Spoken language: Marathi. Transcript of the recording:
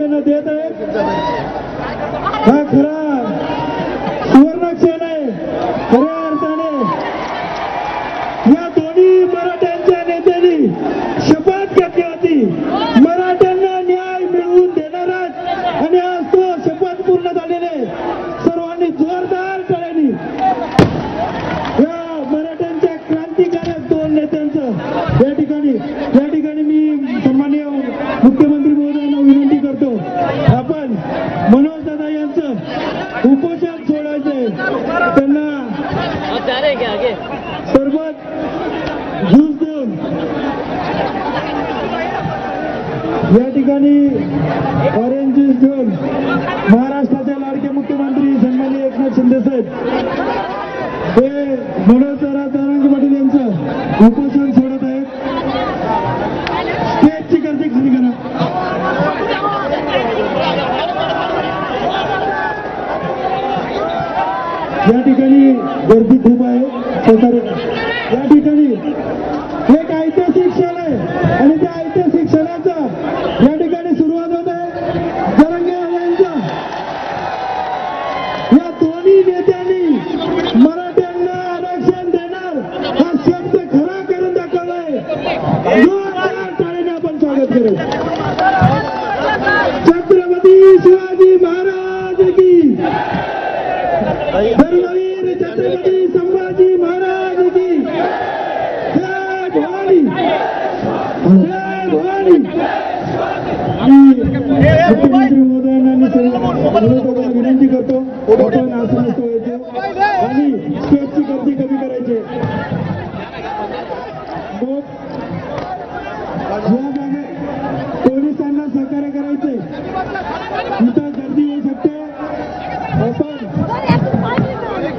देत आहे हा खरा सुवर्णक्षण आहे। खऱ्या अर्थाने या दोन्ही मराठ्यांच्या नेत्यांनी शपथ घेतली होती मराठ्यांना न्याय मिळवून देणारच, आणि आज तो शपथ पूर्ण झालेले सर्वांनी जोरदार टाळ्यांनी या मराठ्यांच्या क्रांतिकारक दोन नेत्यांचं या ठिकाणी मी सन्माननीय मुख्यमंत्री महोदयांना विनंती करतो, आपण मनोज दादा यांचं उपोषण सोडायचंय, त्यांना सरबत ज्यूस देऊन या ठिकाणी ऑरेंज ज्यूस देऊन महाराष्ट्राचे लाडके मुख्यमंत्री सन्माननीय एकनाथ शिंदे साहेब हे मनोज दादा तानाजी पाटील यांचं उपोषण सोडत आहेत। स्टेजची गर्दी खाली करा। या ठिकाणी गर्दी खूप आहे। या ठिकाणी एक ऐतिहासिक क्षण आहे आणि त्या ऐतिहासिक क्षणाचा या ठिकाणी सुरुवात होत आहे। जरांगे यांच्या या दोन्ही नेत्यांनी मराठ्यांना आरक्षण देणार हा शब्द खरा करून दाखवलाय। जोरदार टाळ्याने आपण स्वागत करू। छत्रपती शिवाजी महाराज की, धर्मवीर छत्रपती संभाजी महाराज की जय भवानी, जय भवानी।